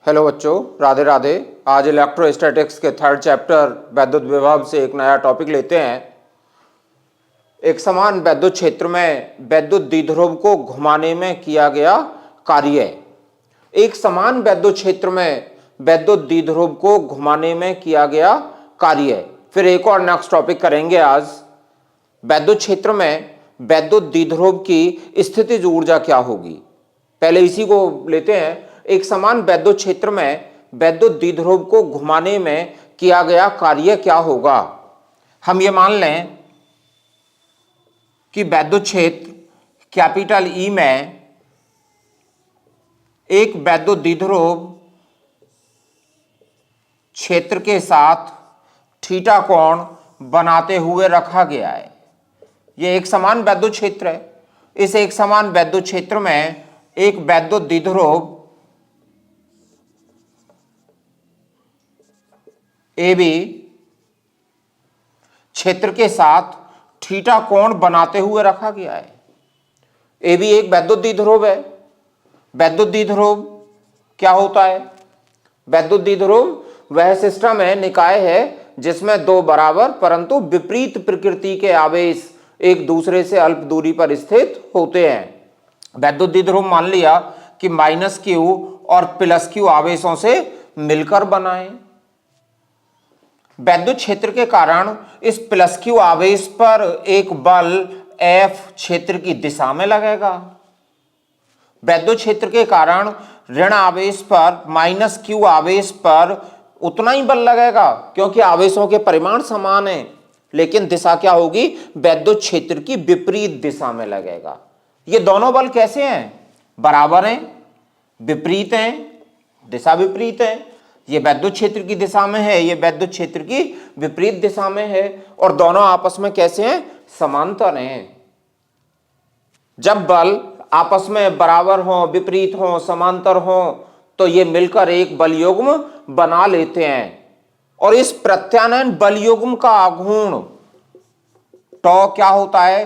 Hello बच्चों, राधे राधे। आज electrostatics के थर्ड चैप्टर वैद्युत विभव से एक नया टॉपिक लेते हैं। एक समान वैद्युत क्षेत्र में वैद्युत द्विध्रुव को घुमाने में किया गया कार्य। एक समान वैद्युत क्षेत्र में वैद्युत द्विध्रुव को घुमाने में किया गया कार्य। फिर एक और नेक्स्ट टॉपिक करेंगे आज। वैद्युत क्षेत्र में वैद्युत द्विध्रुव की स्थितिज ऊर्जा क्या होगी। पहले इसी को लेते हैं। एक समान वैद्युत क्षेत्र में वैद्युत द्विध्रुव को घुमाने में किया गया कार्य क्या होगा। हम ये मान लें कि वैद्युत क्षेत्र कैपिटल ई में एक वैद्युत द्विध्रुव क्षेत्र के साथ थीटा कोण बनाते हुए रखा गया है। यह एक समान वैद्युत क्षेत्र है। इस एक समान वैद्युत क्षेत्र में एक वैद्युत द्विध्रुव ए बी क्षेत्र के साथ थीटा कोण बनाते हुए रखा गया है। ए बी एक वैद्युत द्विध्रुव है। वैद्युत द्विध्रुव क्या होता है? वैद्युत द्विध्रुव वह सिस्टम है, निकाय है, जिसमें दो बराबर परंतु विपरीत प्रकृति के आवेश एक दूसरे से अल्प दूरी पर स्थित होते हैं। वैद्युत द्विध्रुव मान लिया कि -q और +q आवेशों से मिलकर बना है। वैद्युत क्षेत्र के कारण इस +q आवेश पर एक बल F क्षेत्र की दिशा में लगेगा। वैद्युत क्षेत्र के कारण ऋण आवेश पर -q आवेश पर उतना ही बल लगेगा, क्योंकि आवेशों के परिमाण समान हैं, लेकिन दिशा क्या होगी? वैद्युत क्षेत्र की विपरीत दिशा में लगेगा। ये दोनों बल कैसे हैं? बराबर हैं, विपरीत हैं, दिशा विपरीत है। ये वैद्युत क्षेत्र की दिशा में है, ये वैद्युत क्षेत्र की विपरीत दिशा में है, और दोनों आपस में कैसे हैं? समांतर हैं। जब बल आपस में बराबर हो, विपरीत हो, समांतर हो, तो ये मिलकर एक बल युग्म बना लेते हैं। और इस प्रत्यानयन बल युग्म का आघूर्ण टॉ क्या होता है?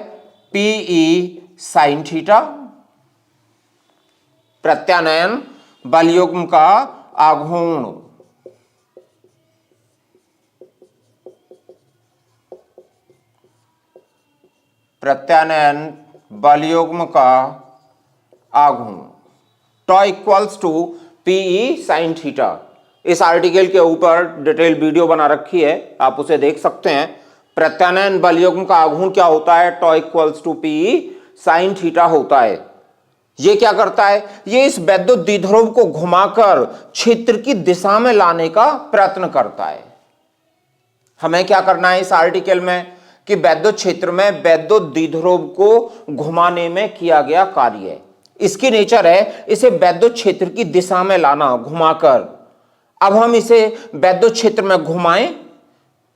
PE sine theta. प्रत्यानयन बल युग्म का आघूर्ण प्रत्यानयन बल युग्म का आघूर्ण tau equals to P E sine theta. इस आर्टिकल के ऊपर डिटेल वीडियो बना रखी है, आप उसे देख सकते हैं। प्रत्यानयन बल युग्म का आघूर्ण क्या होता है? Tau equals to P E sine theta होता है। ये क्या करता है? ये इस वैद्युत द्विध्रुव को घुमाकर क्षेत्र की दिशा में लाने का प्रयत्न करता है। हमें क्या करना है इस आर्टिकल में कि वैद्युत क्षेत्र में वैद्युत द्विध्रुव को घुमाने में किया गया कार्य है। इसकी नेचर है इसे वैद्युत क्षेत्र की दिशा में लाना, घुमाकर। अब हम इसे वैद्युत क्षेत्र में घुमाएं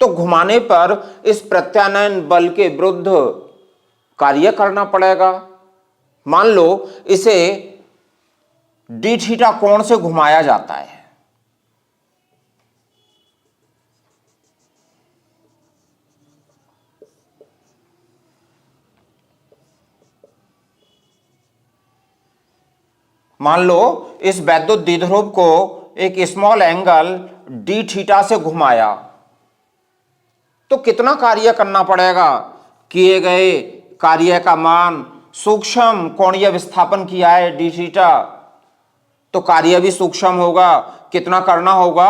तो घुमाने पर इस प्रत्यानयन बल के विरुद्ध कार्य करना पड़ेगा। मान लो इसे डी थीटा कोण से घुमाया जाता है। मान लो इस वैद्युत द्विध्रुव को एक स्मॉल एंगल डी थीटा से घुमाया, तो कितना कार्य करना पड़ेगा? किए गए कार्य का मान सूक्ष्म कोणीय विस्थापन किया है डी थीटा, तो कार्य भी सूक्ष्म होगा। कितना करना होगा?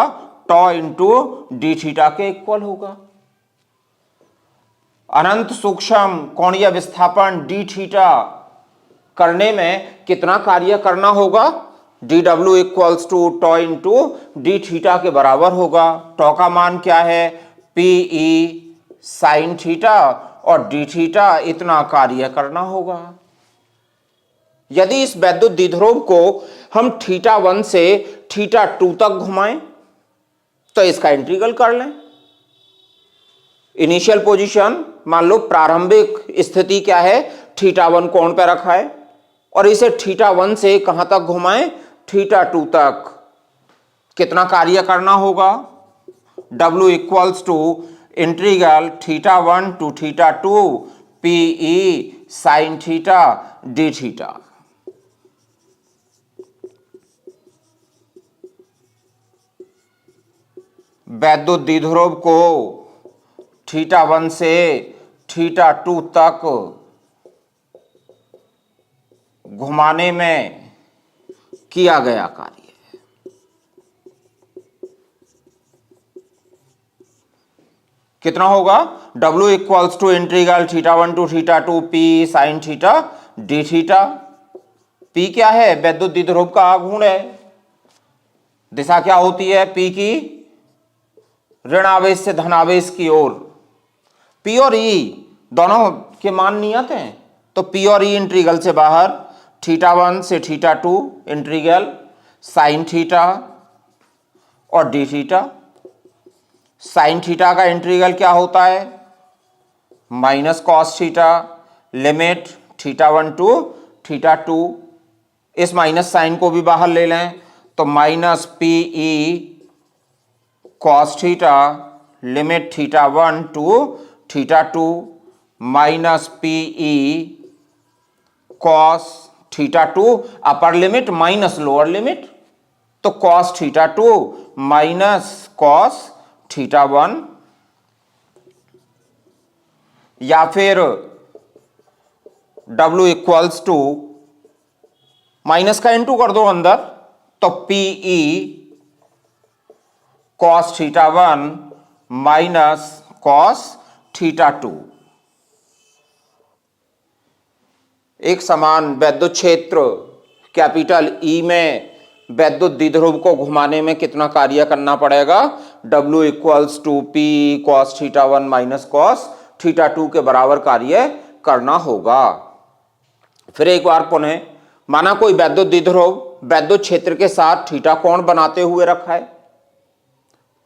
टॉ इंटू डी थीटा के इक्वल होगा। अनंत सूक्ष्म कोणीय विस्थापन डी थीटा करने में कितना कार्य करना होगा? D W equals to tau into D theta के बराबर होगा। टॉ का मान क्या है? पीई साइन थीटा, और डी थीटा इतना कार्य करना होगा। यदि इस वैद्युत द्विध्रुव को हम θ1 से θ2 तक घुमाएं तो इसका इंटीग्रल कर लें। इनिशियल पोजीशन मान लो, प्रारंभिक स्थिति क्या है? θ1 कोण पे रखा है, और इसे θ1 से कहां तक घुमाएं? θ2 तक। कितना कार्य करना होगा? W equals to integral θ1 to θ2 P E sine theta d theta. वैद्युत द्विध्रुव को θ1 से θ2 तक घुमाने में किया गया कार्य कितना होगा? W equals to integral θ1 to θ2 P sin θ d θ। P क्या है? वैद्युत द्विध्रुव का आघूर्ण है। दिशा क्या होती है P की? ऋण आवेश से धनावेश की ओर। P और E दोनों के मान नियत हैं, तो P और E इंटीग्रल से बाहर, θ1 से θ2 इंटीग्रल sin θ और d θ। sin θ का इंटीग्रल क्या होता है? Minus cos θ, limit θ1 to θ2। इस माइनस साइन को भी बाहर ले लें तो minus PE cos θ, limit θ1 to θ2 minus PE cos θ2 upper limit minus lower limit, तो कॉस θ2 माइनस कॉस θ1। या फिर W इक्वल्स टू माइनस का इनटू कर दो अंदर, तो PE कॉस θ1 माइनस कॉस θ2। एक समान वैद्युत क्षेत्र कैपिटल E में वैद्युत द्विध्रुव को घुमाने में कितना कार्य करना पड़ेगा? W equals to P cos θ1 minus cos θ2 के बराबर कार्य करना होगा। फिर एक बार पुनः, माना कोई वैद्युत द्विध्रुव वैद्युत क्षेत्र के साथ θ कोण बनाते हुए रखा है,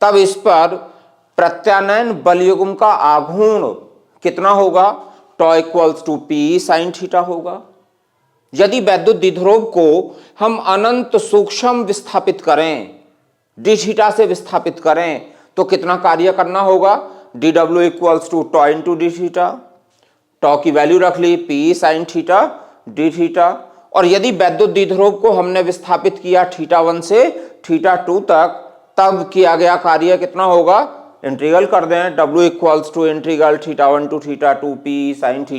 तब इस पर प्रत्यानयन बलयुग्म का आघूर्ण कितना होगा? टॉ इक्वल्स टू P sin θ होगा। यदि वैद्युत द्विध्रुव को हम अनंत सूक्ष्म विस्थापित करें, d θ से विस्थापित करें, तो कितना कार्य करना होगा? dW equals to tau into d θ। Tau की वैल्यू रख ली P sin θ d θ। और यदि वैद्युत द्विध्रुव को हमने विस्थापित किया θ1 से θ2 तक, तब किया गया कार्य कितना होगा? इंटीग्रल कर दें, W equals to integral θ1 to θ2 P sin θ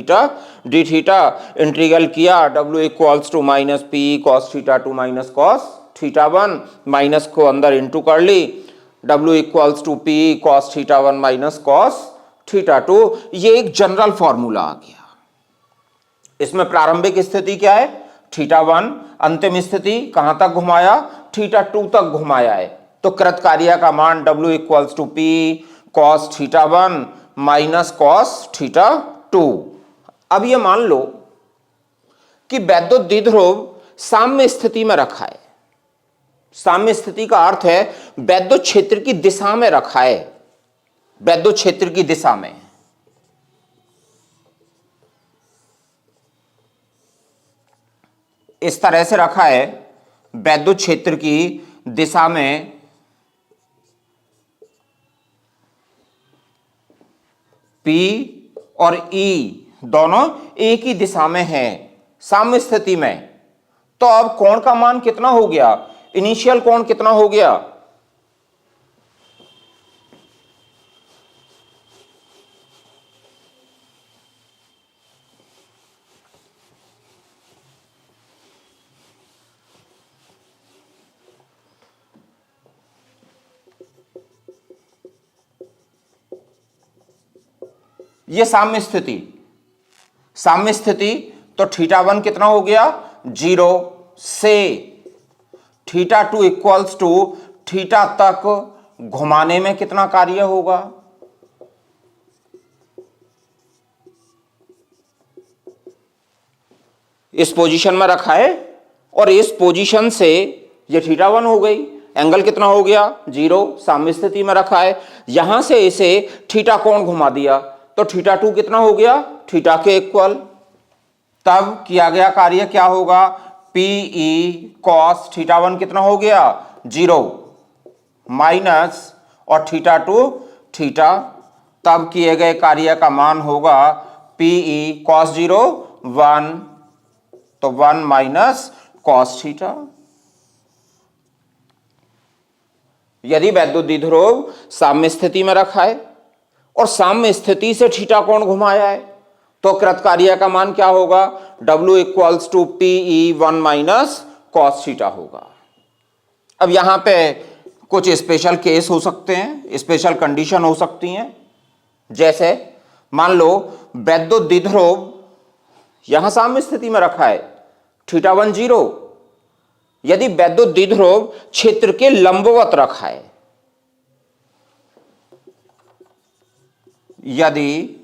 d θ। Integral किया, W equals to minus P cos θ2 minus cos θ1, minus को अंदर इंटू कर ली, W equals to P cos θ1 minus cos θ2। ये एक जनरल फॉर्मूला आ गया। इसमें प्रारंभिक स्थिति क्या है? θ1। अंतिम स्थिति कहां तक घुमाया? θ2 तक घुमाया है, तो कृत कार्य का मान W equals to P cos θ1 minus cos θ2। अब ये मान लो कि वैद्युत द्विध्रुव साम्य स्थिति में रखा है। साम्य स्थिति का अर्थ है वैद्युत क्षेत्र की दिशा में रखा है, वैद्युत क्षेत्र की दिशा में। इस तरह से रखा है, वैद्युत क्षेत्र की दिशा में P और E दोनों एक ही दिशा में हैं साम्य स्थिति में। तो अब कोण का मान कितना हो गया? इनिशियल कोण कितना हो गया? ये साम्य स्थिति, तो θ1 कितना हो गया? 0 से θ2 इक्वल्स टू θ तक घुमाने में कितना कार्य होगा? इस पोजीशन में रखा है और इस पोजीशन से ये θ1 हो गई, एंगल कितना हो गया? 0। साम्य स्थिति में रखा है, यहां से इसे θ कोण घुमा दिया, तो θ2 कितना हो गया? θ के इक्वल। तब किया गया कार्य क्या होगा? PE cos θ1 कितना हो गया? 0 माइनस और θ2 θ। तब किए गए कार्य का मान होगा PE cos 0 1, तो 1 माइनस cos θ। यदि वैद्युत द्विध्रुव साम्य स्थिति में रखा है और साम्य स्थिति से थीटा कोण घुमाया है तो कृतकार्य का मान क्या होगा? W equals to PE1 minus cos theta होगा। अब यहां पे कुछ स्पेशल केस हो सकते हैं, स्पेशल कंडीशन हो सकती हैं। जैसे मान लो वैद्युत द्विध्रुव यहां साम्य स्थिति में रखा है, θ1 0। यदि वैद्युत द्विध्रुव क्षेत्र के लंबवत रखा है, यदि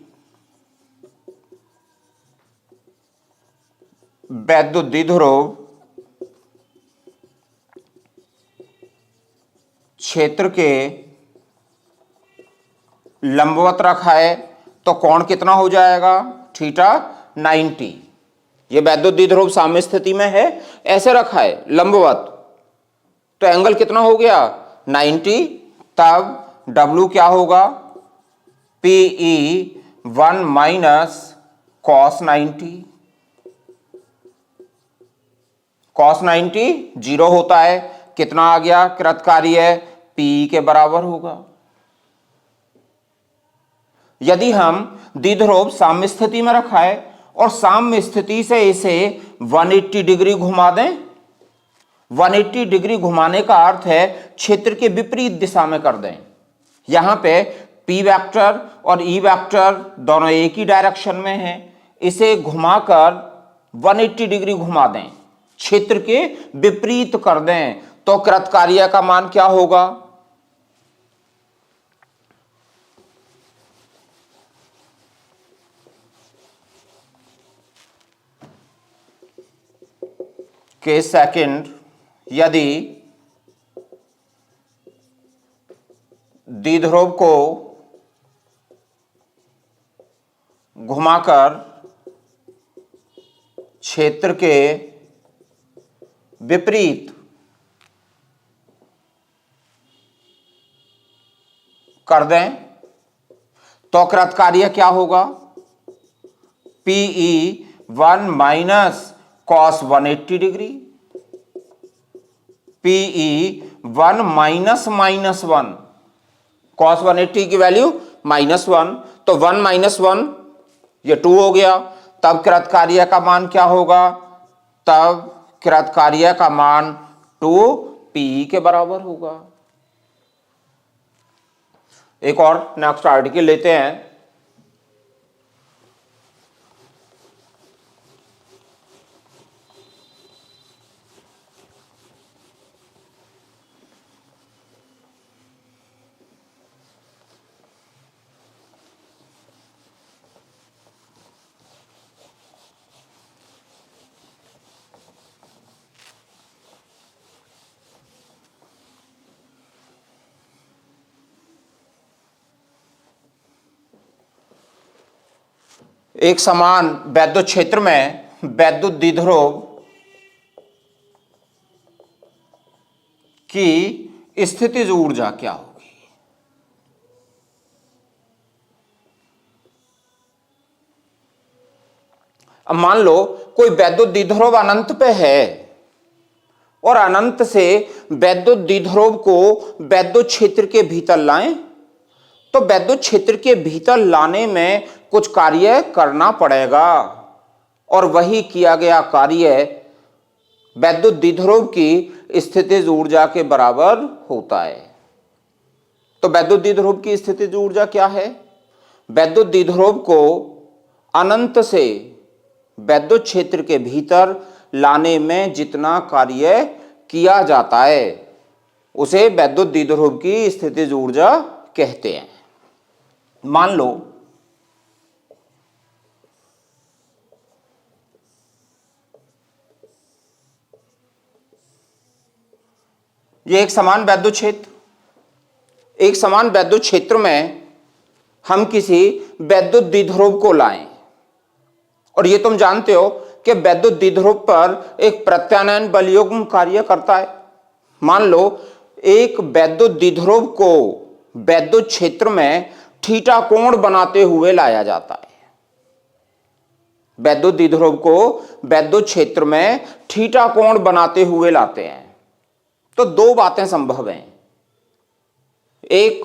वैद्युत द्विध्रुव क्षेत्र के लंबवत रखा है तो कोण कितना हो जाएगा? θ90। ये वैद्युत द्विध्रुव साम्य स्थिति में है, ऐसे रखा है लंबवत, तो एंगल कितना हो गया? 90। तब W क्या होगा? PE1 minus cos 90। Cos 90 zero होता है, कितना आ गया? कृतकार्य PE के बराबर होगा। यदि हम द्विध्रुव साम्य स्थिति में रखा है और साम्य स्थिति से इसे 180 डिग्री घुमा दें, 180 डिग्री घुमाने का अर्थ है क्षेत्र के विपरीत दिशा में कर दें। यहां पे P वेक्टर और E वेक्टर दोनों एक ही डायरेक्शन में है, इसे घुमाकर 180 डिग्री घुमा दें, क्षेत्र के विपरीत कर दें, तो कृतकार्य का मान क्या होगा? केस सेकंड, यदि द्विध्रुव को घुमाकर क्षेत्र के विपरीत कर दें तो कृतकार्य क्या होगा? PE1 minus cos 180 degree, PE1 minus minus 1, cos 180 की वैल्यू -1, तो 1 माइनस 1 ये 2 हो गया। तब कृतकार्य का मान क्या होगा? तब कृतकार्य का मान 2PE के बराबर होगा। एक और नेक्स्ट आर्टिकल लेते हैं। एक समान वैद्युत क्षेत्र में वैद्युत द्विध्रुव की स्थितिज ऊर्जा क्या होगी? अब मान लो कोई वैद्युत द्विध्रुव अनंत पे है और अनंत से वैद्युत द्विध्रुव को वैद्युत क्षेत्र के भीतर लाएं, तो वैद्युत क्षेत्र के भीतर लाने में कुछ कार्य करना पड़ेगा और वही किया गया कार्य वैद्युत द्विध्रुव की स्थितिज ऊर्जा के बराबर होता है। तो वैद्युत द्विध्रुव की स्थितिज ऊर्जा क्या है? वैद्युत द्विध्रुव को अनंत से वैद्युत क्षेत्र के भीतर लाने में जितना कार्य किया जाता है उसे वैद्युत द्विध्रुव की स्थितिज ऊर्जा कहते हैं। मान लो ये एक समान वैद्युत क्षेत्र, एक समान वैद्युत क्षेत्र में हम किसी वैद्युत द्विध्रुव को लाएं और ये तुम जानते हो कि वैद्युत द्विध्रुव पर एक प्रत्यानयन बलयुग्म कार्य करता है। मान लो एक वैद्युत द्विध्रुव को वैद्युत क्षेत्र में थीटा कोण बनाते हुए लाया जाता है। वैद्युत द्विध्रुव को वैद्युत क्षेत्र में थीटा कोण बनाते हुए लाते हैं, तो दो बातें संभव हैं। एक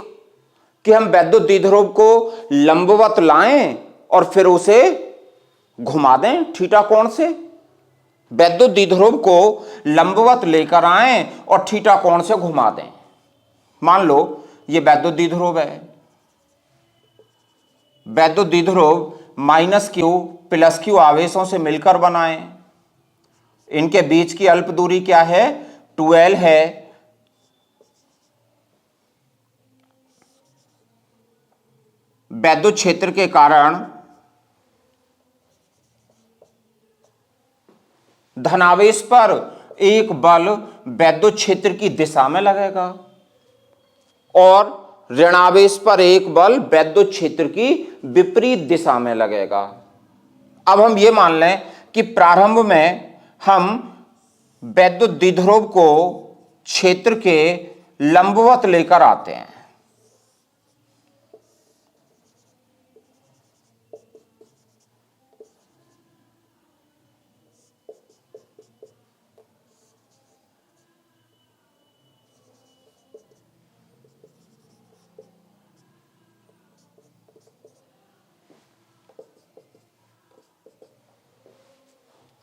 कि हम वैद्युत द्विध्रुव को लंबवत लाएं और फिर उसे घुमा दें थीटा कोण से। वैद्युत द्विध्रुव को लंबवत लेकर आएं और थीटा कोण से घुमा दें। मान लो ये वैद्युत द्विध्रुव है, वैद्युत द्विध्रुव -q + q आवेशों से मिलकर बनाएं। इनके बीच की अल्प दूरी क्या है? 2l है। वैद्युत क्षेत्र के कारण धनावेश पर एक बल वैद्युत क्षेत्र की दिशा में लगेगा और ऋणावेश पर एक बल वैद्युत क्षेत्र की विपरीत दिशा में लगेगा। अब हम ये मान लें कि प्रारंभ में हम वैद्युत द्विध्रुव को क्षेत्र के लंबवत लेकर आते हैं।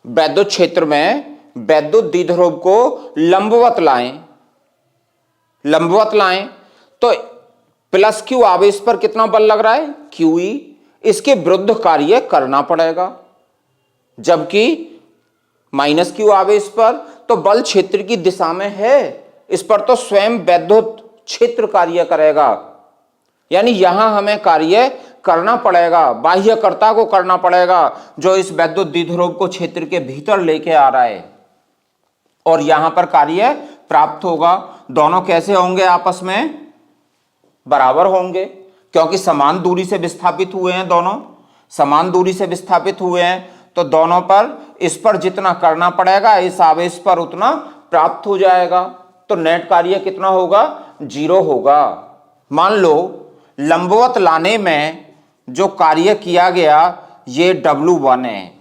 वैद्युत क्षेत्र में वैद्युत द्विध्रुव को लंबवत लाएं तो +q आवेश पर कितना बल लग रहा है? QE। इसके विरुद्ध कार्य करना पड़ेगा। जबकि -q आवेश पर तो बल क्षेत्र की दिशा में है, इस पर तो स्वयं वैद्युत क्षेत्र कार्य करेगा। यानी यहां हमें कार्य करना पड़ेगा, बाह्यकर्ता को करना पड़ेगा जो इस वैद्युत द्विध्रुव को क्षेत्र के भीतर लेके आ रहा है, और यहां पर कार्य प्राप्त होगा। दोनों कैसे होंगे? आपस में बराबर होंगे, क्योंकि समान दूरी से विस्थापित हुए हैं। दोनों समान दूरी से विस्थापित हुए हैं तो दोनों पर इस पर जितना करना पड़ेगा इस आवेश पर उतना प्राप्त हो जाएगा। तो नेट कार्य कितना होगा? 0 होगा। मान लो लंबवत लाने में जो कार्य किया गया ये W1 है।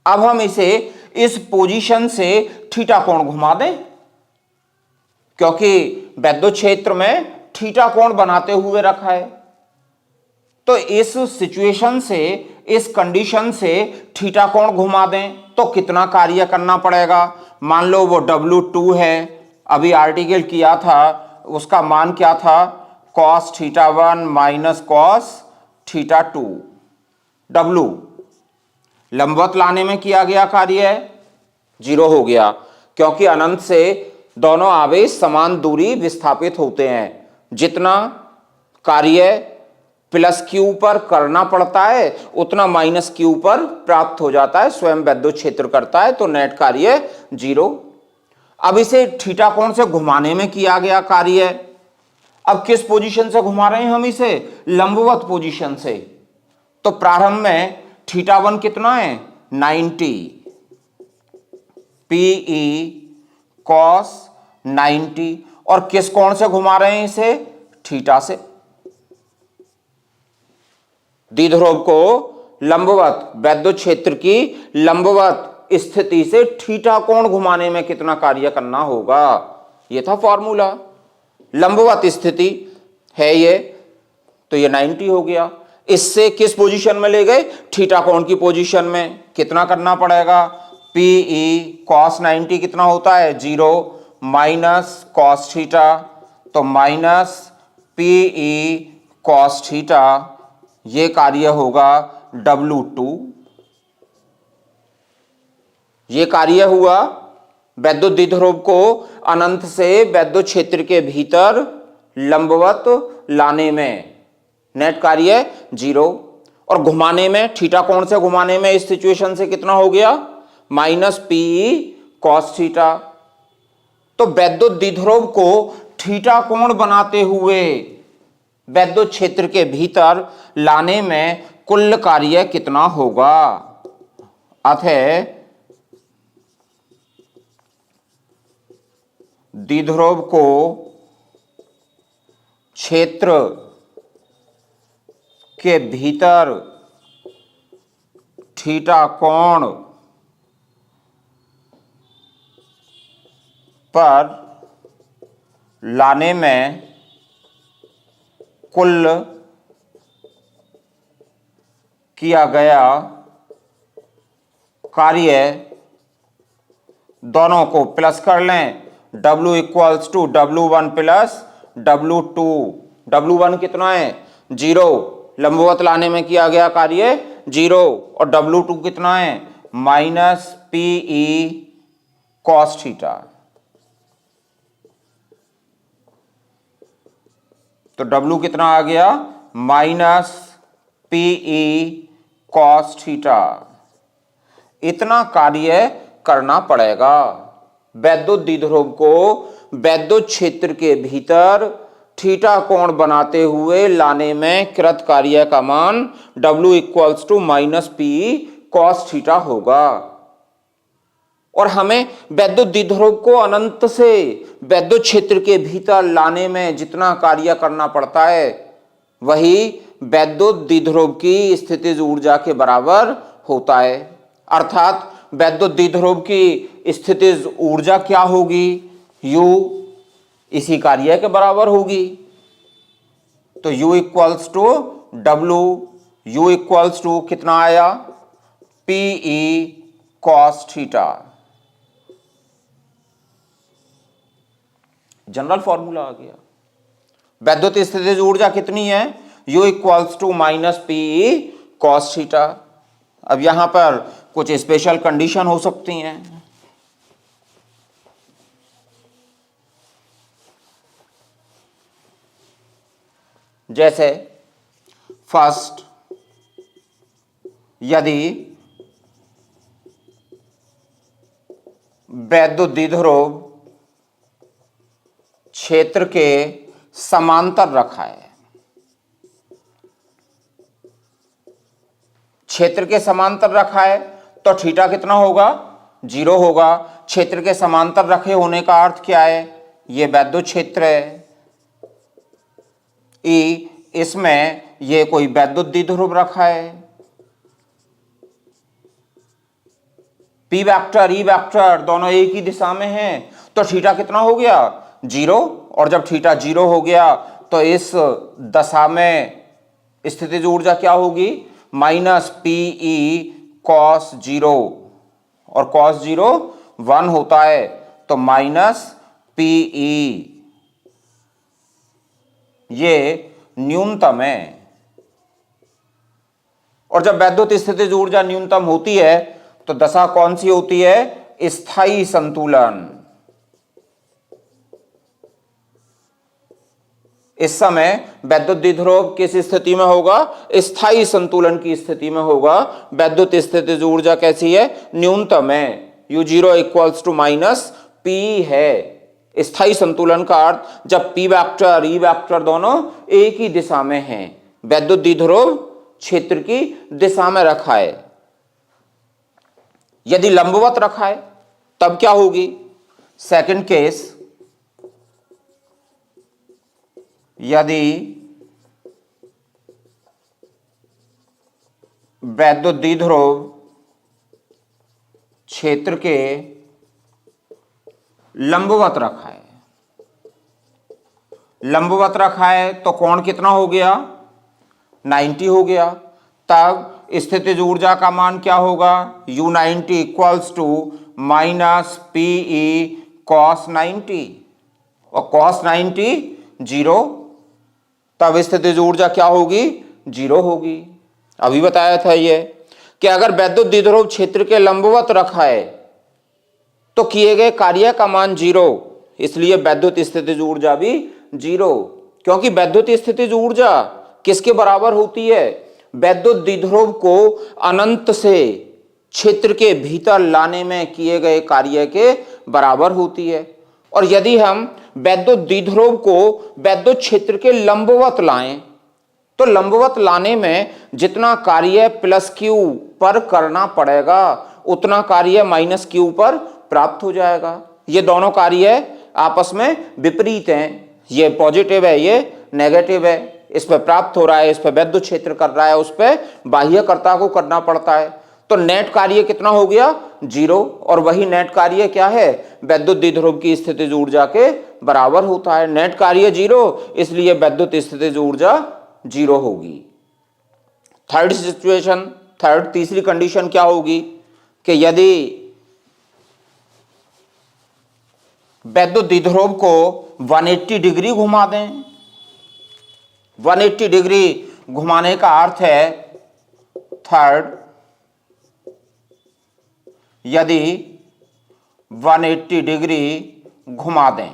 अब हम इसे इस पोजीशन से थीटा कोण घुमा दें, क्योंकि वैद्युत क्षेत्र में थीटा कोण बनाते हुए रखा है। तो इस सिचुएशन से, इस कंडीशन से थीटा कोण घुमा दें तो कितना कार्य करना पड़ेगा? मान लो वो W2 है, अभी आर्टिकल किया था, उसका मान क्या था? cos θ1 - cos θ2। W लंबवत लाने में किया गया कार्य 0 हो गया, क्योंकि अनंत से दोनों आवेश समान दूरी विस्थापित होते हैं। जितना कार्य +q पर करना पड़ता है उतना -q पर प्राप्त हो जाता है, स्वयं वैद्युत क्षेत्र करता है, तो नेट कार्य 0। अब इसे थीटा कोण से घुमाने में किया गया कार्य, अब किस पोजीशन से घुमा रहे हैं हम इसे? लंबवत पोजीशन से। तो प्रारंभ में θ1 कितना है? 90 PE cos 90, और किस कोण से घुमा रहे हैं इसे? थीटा से। द्विध्रुव को लंबवत, वैद्युत क्षेत्र की लंबवत स्थिति से थीटा कोण घुमाने में कितना कार्य करना होगा? यह था फॉर्मूला। लंबवत स्थिति है ये, तो ये 90 हो गया। इससे किस पोजीशन में ले गए? थीटा कोण की पोजीशन में। कितना करना पड़ेगा? PE cos 90 कितना होता है? 0 माइनस cos थीटा, तो -PE cos थीटा, ये कार्य होगा W2। ये कार्य हुआ वैद्युत द्विध्रुव को अनंत से वैद्युत क्षेत्र के भीतर लंबवत लाने में। नेट कार्य 0, और घुमाने में, थीटा कोण से घुमाने में इस सिचुएशन से कितना हो गया? -PE cos theta. तो वैद्युत द्विध्रुव को थीटा कोण बनाते हुए वैद्युत क्षेत्र के भीतर लाने में कुल कार्य कितना होगा? अतः द्विध्रुव को क्षेत्र के भीतर थीटा कोण पर लाने में कुल किया गया कार्य, दोनों को प्लस कर लें, W equals to W1 plus W2। W1 कितना है 0, लंबवत लाने में किया गया कार्य 0, और W2 कितना है माइनस PE cos थीटा। तो W कितना आ गया माइनस PE cos थीटा। इतना कार्य करना पड़ेगा। वैद्युत द्विध्रुव को वैद्युत क्षेत्र के भीतर थीटा कोण बनाते हुए लाने में कृत कार्य का मान W equals to minus PE cos theta होगा। और हमें वैद्युत द्विध्रुव को अनंत से वैद्युत क्षेत्र के भीतर लाने में जितना कार्य करना पड़ता है वही वैद्युत द्विध्रुव की स्थितिज ऊर्जा के बराबर होता है। अर्थात वैद्युत द्विध्रुव की स्थितिज ऊर्जा क्या होगी, U इसी कार्य के बराबर होगी। तो U equals to W, U equals to कितना आया PE cos theta. General formula आ गया। वैद्युत स्थितिज ऊर्जा कितनी है U equals to minus PE cos theta. अब यहां पर कुछ स्पेशल कंडीशन हो सकती हैं। जैसे फर्स्ट, यदि वैद्युत द्विध्रुव क्षेत्र के समांतर रखा है, क्षेत्र के समांतर रखा है तो थीटा कितना होगा 0 होगा। क्षेत्र के समांतर रखे होने का अर्थ क्या है, ये वैद्युत क्षेत्र है E, इसमें ये कोई वैद्युत द्विध्रुव रखा है, P वेक्टर E वेक्टर दोनों एक ही दिशा में हैं, तो थीटा कितना हो गया 0। और जब थीटा 0 हो गया तो इस दशा में स्थितिज ऊर्जा क्या होगी माइनस PE cos 0, और cos 0 1 होता है तो माइनस PE, ये न्यूनतम है। और जब वैद्युत स्थितिज ऊर्जा न्यूनतम होती है तो दशा कौन सी होती है, स्थायी संतुलन। इस समय वैद्युत द्विध्रुव किस स्थिति में होगा, स्थायी संतुलन की स्थिति में होगा। वैद्युत स्थितिज ऊर्जा कैसी है, न्यूनतम है। U0 equals to minus P है। स्थायी संतुलन का अर्थ जब P वेक्टर E वेक्टर दोनों एक ही दिशा में हैं, वैद्युत द्विध्रुव क्षेत्र की दिशा में रखा है। यदि लंबवत रखा है तब क्या होगी, सेकंड केस, यदि वैद्युत द्विध्रुव क्षेत्र के लंबवत रखा है, लंबवत रखा है तो कोण कितना हो गया 90 हो गया। तब स्थितिज ऊर्जा का मान क्या होगा, U90 equals to minus PE cos 90, और cos 90 0, तब स्थितिज ऊर्जा क्या होगी 0 होगी। अभी बताया था ये कि अगर वैद्युत द्विध्रुव क्षेत्र के लंबवत रखा है तो किए गए कार्य का मान 0, इसलिए वैद्युत स्थितिज ऊर्जा भी 0, क्योंकि वैद्युत स्थितिज ऊर्जा किसके बराबर होती है, वैद्युत द्विध्रुव को अनंत से क्षेत्र के भीतर लाने में किए गए कार्य के बराबर होती है। और यदि हम वैद्युत द्विध्रुव को वैद्युत क्षेत्र के लंबवत लाएं तो लंबवत लाने में जितना कार्य प्लस Q पर करना पड़ेगा उतना कार्य माइनस Q पर प्राप्त हो जाएगा। ये दोनों कार्य आपस में विपरीत हैं, ये पॉजिटिव है ये नेगेटिव है। इस पर प्राप्त हो रहा है, इस पर वैद्युत क्षेत्र कर रहा है, उस पर बाह्यकर्ता को करना पड़ता है। तो नेट कार्य कितना हो गया 0, और वही नेट कार्य क्या है वैद्युत द्विध्रुव की स्थितिज ऊर्जा के बराबर होता है। नेट कार्य 0, इसलिए वैद्युत स्थितिज ऊर्जा 0 होगी। थर्ड सिचुएशन, तीसरी कंडीशन क्या होगी कि यदि वैद्युत द्विध्रुव को 180 डिग्री घुमा दें, 180 डिग्री घुमाने का अर्थ है, थर्ड, यदि 180 डिग्री घुमा दें,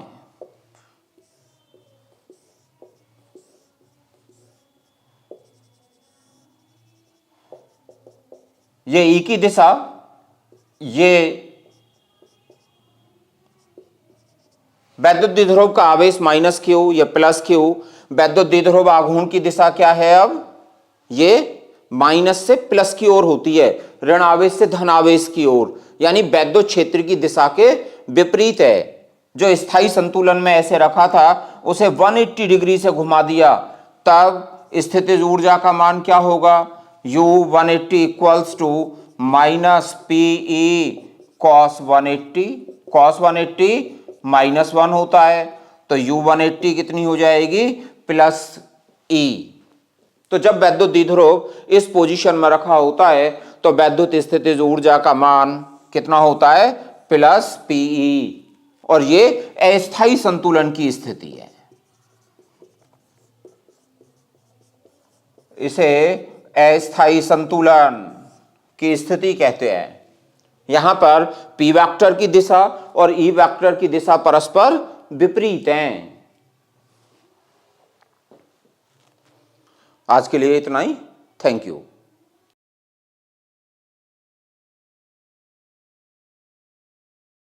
ये ई की दिशा, ये वैद्युत द्विध्रुव का आवेश माइनस क्यू या प्लस क्यू, वैद्युत द्विध्रुव आघूर्ण की दिशा क्या है, अब ये माइनस से प्लस की ओर होती है, ऋण आवेश से धन आवेश की ओर, यानी वैद्युत क्षेत्र की दिशा के विपरीत है। जो स्थायी संतुलन में ऐसे रखा था उसे 180 डिग्री से घुमा दिया, तब स्थितिज ऊर्जा का मान क्या होगा, U180 equals to minus PE cos 180 minus 1 होता है, तो U180 कितनी हो जाएगी, प्लस E। तो जब वैद्युत द्विध्रुव इस पोजीशन में रखा होता है तो वैद्युत स्थितिज ऊर्जा का मान कितना होता है, प्लस PE, और ये अस्थायी संतुलन की स्थिति है। इसे अस्थायी संतुलन की स्थिति कहते हैं। यहां पर P वेक्टर की दिशा और E वेक्टर की दिशा परस्पर विपरीत हैं। आज के लिए इतना ही, थैंक यू।